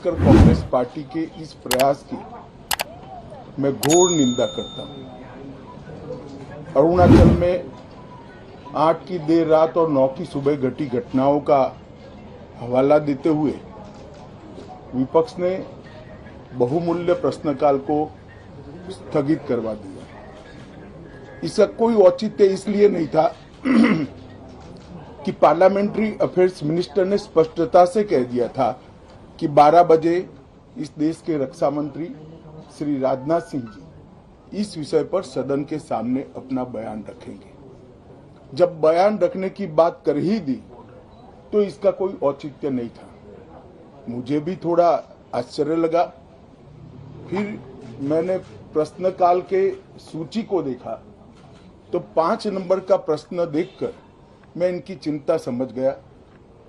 खासकर कांग्रेस पार्टी के इस प्रयास की मैं घोर निंदा करता हूं। अरुणाचल में 8 की देर रात और 9 की सुबह घटी घटनाओं का हवाला देते हुए विपक्ष ने बहुमूल्य प्रश्नकाल को स्थगित करवा दिया। इसका कोई औचित्य इसलिए नहीं था कि पार्लियामेंट्री अफेयर्स मिनिस्टर ने स्पष्टता से कह दिया था कि 12 बजे इस देश के रक्षा मंत्री श्री राजनाथ सिंह जी इस विषय पर सदन के सामने अपना बयान रखेंगे। जब बयान रखने की बात कर ही दी तो इसका कोई औचित्य नहीं था। मुझे भी थोड़ा आश्चर्य लगा। फिर मैंने प्रश्नकाल के सूची को देखा तो 5 नंबर का प्रश्न देखकर मैं इनकी चिंता समझ गया।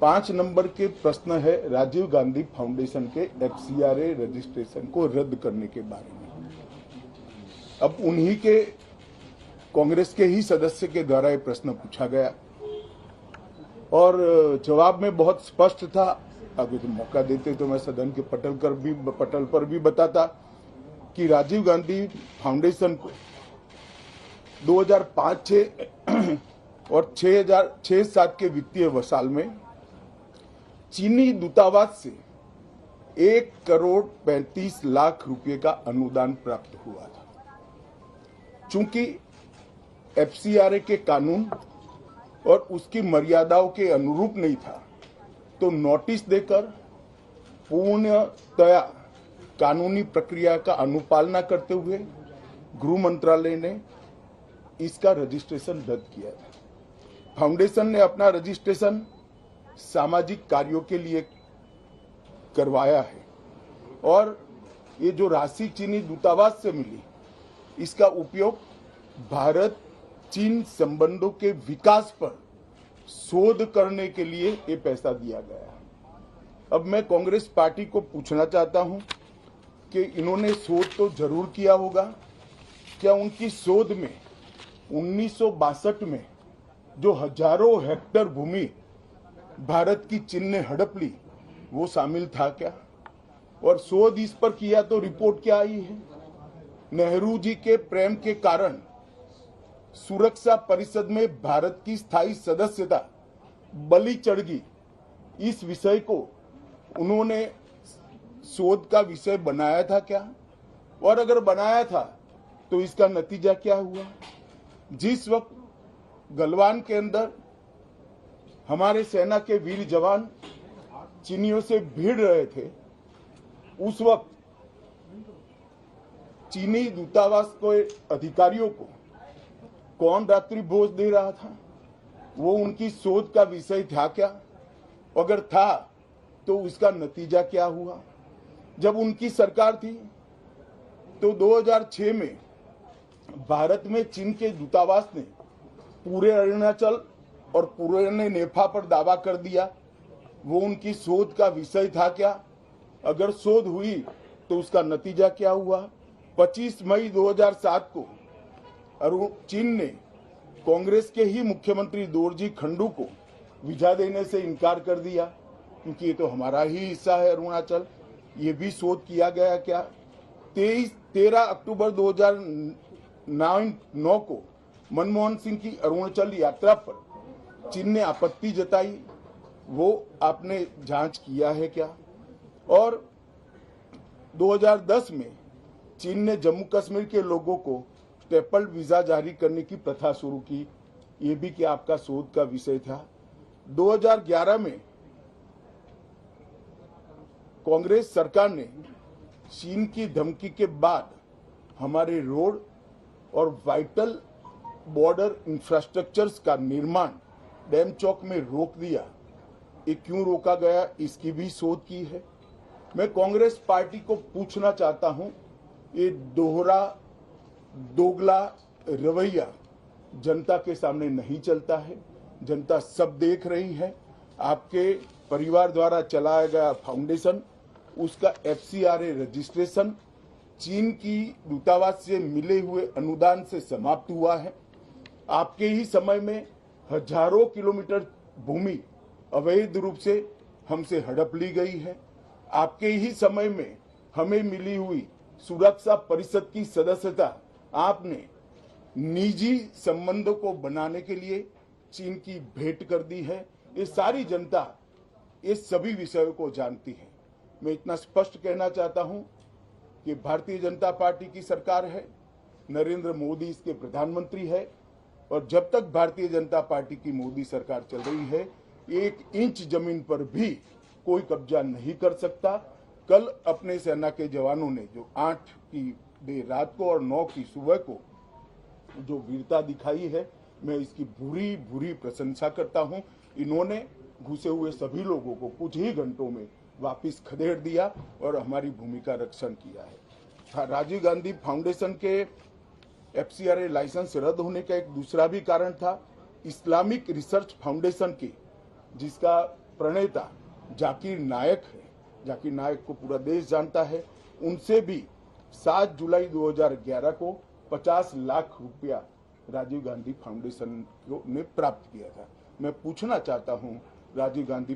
5 नंबर के प्रश्न है राजीव गांधी फाउंडेशन के FCRA रजिस्ट्रेशन को रद्द करने के बारे में। अब उन्हीं के कांग्रेस के ही सदस्य के द्वारा ये प्रश्न पूछा गया और जवाब में बहुत स्पष्ट था। अगर तो मौका देते तो मैं सदन के पटल पर भी बताता कि राजीव गांधी फाउंडेशन को 2005-6 और 2006-07 के वित्तीय साल में चीनी दूतावास से 1,35,00,000 रुपए का अनुदान प्राप्त हुआ था। चूंकि FCRA के कानून और उसकी मर्यादाओं के अनुरूप नहीं था तो नोटिस देकर पूर्णतया कानूनी प्रक्रिया का अनुपालना करते हुए गृह मंत्रालय ने इसका रजिस्ट्रेशन रद्द किया था। फाउंडेशन ने अपना रजिस्ट्रेशन सामाजिक कार्यों के लिए करवाया है और ये जो राशि चीनी दूतावास से मिली इसका उपयोग भारत चीन संबंधों के विकास पर शोध करने के लिए ये पैसा दिया गया। अब मैं कांग्रेस पार्टी को पूछना चाहता हूं कि इन्होंने शोध तो जरूर किया होगा। क्या उनकी शोध में 1962 में जो हजारों हेक्टेयर भूमि भारत की चीन ने हड़प ली वो शामिल था क्या? और शोध इस पर किया तो रिपोर्ट क्या आई है? नेहरू जी के प्रेम के कारण सुरक्षा परिषद में भारत की स्थायी सदस्यता बलि चढ़ गई। इस विषय को उन्होंने शोध का विषय बनाया था क्या? और अगर बनाया था तो इसका नतीजा क्या हुआ? जिस वक्त गलवान के अंदर हमारे सेना के वीर जवान चीनियों से भिड़ रहे थे उस वक्त चीनी दूतावास के अधिकारियों को कौन रात्रि भोज दे रहा था? वो उनकी शोध का विषय था क्या? अगर था तो उसका नतीजा क्या हुआ? जब उनकी सरकार थी तो 2006 में भारत में चीन के दूतावास ने पूरे अरुणाचल और पूरे नेफा पर दावा कर दिया। वो उनकी शोध का विषय था क्या? अगर शोध हुई तो उसका नतीजा क्या हुआ? 25 मई 2007 को चीन ने कांग्रेस के ही मुख्यमंत्री दोरजी खंडू को वीजा देने से इनकार कर दिया क्योंकि ये तो हमारा ही हिस्सा है अरुणाचल। ये भी शोध किया गया क्या? 13 अक्टूबर 2009 को मनमोहन सिंह की अरुणाचल यात्रा पर चीन ने आपत्ति जताई, वो आपने जांच किया है क्या? और 2010 में चीन ने जम्मू कश्मीर के लोगों को स्टेपल्ड वीजा जारी करने की प्रथा शुरू की, ये भी क्या आपका शोध का विषय था? 2011 में कांग्रेस सरकार ने चीन की धमकी के बाद हमारे रोड और वाइटल बॉर्डर इंफ्रास्ट्रक्चर्स का निर्माण डैम चौक में रोक दिया। ये क्यों रोका गया इसकी भी शोध की है। मैं कांग्रेस पार्टी को पूछना चाहता हूं, ये दोगला रवैया जनता के सामने नहीं चलता है। जनता सब देख रही है। आपके परिवार द्वारा चलाया गया फाउंडेशन, उसका FCRA रजिस्ट्रेशन चीन की दूतावास से मिले हुए अनुदान से समाप्त हुआ है। आपके ही समय में हजारों किलोमीटर भूमि अवैध रूप से हमसे हड़प ली गई है। आपके ही समय में हमें मिली हुई सुरक्षा परिषद की सदस्यता आपने निजी संबंधों को बनाने के लिए चीन की भेंट कर दी है। ये सारी जनता ये सभी विषयों को जानती है। मैं इतना स्पष्ट कहना चाहता हूं कि भारतीय जनता पार्टी की सरकार है, नरेंद्र मोदी इसके प्रधानमंत्री है, और जब तक भारतीय जनता पार्टी की मोदी सरकार चल रही है, 1 इंच जमीन पर भी कोई कब्जा नहीं कर सकता। कल अपने सेना के जवानों ने जो 8 की देर रात को और 9 की सुबह को जो वीरता दिखाई है, मैं इसकी भूरी भूरी प्रशंसा करता हूं। इन्होंने घुसे हुए सभी लोगों को कुछ ही घंटों में वापस खदेड़ दिया और हमारी भूमि का रक्षण किया है। राजीव गांधी फाउंडेशन के FCRA लाइसेंस रद्द होने का एक दूसरा भी कारण था। इस्लामिक रिसर्च फाउंडेशन की, जिसका प्रणेता जाकिर नायक है, जाकिर नायक को पूरा देश जानता है, उनसे भी 7 जुलाई 2011 को 50 लाख रुपया राजीव गांधी फाउंडेशन ने प्राप्त किया था। मैं पूछना चाहता हूं, राजीव गांधी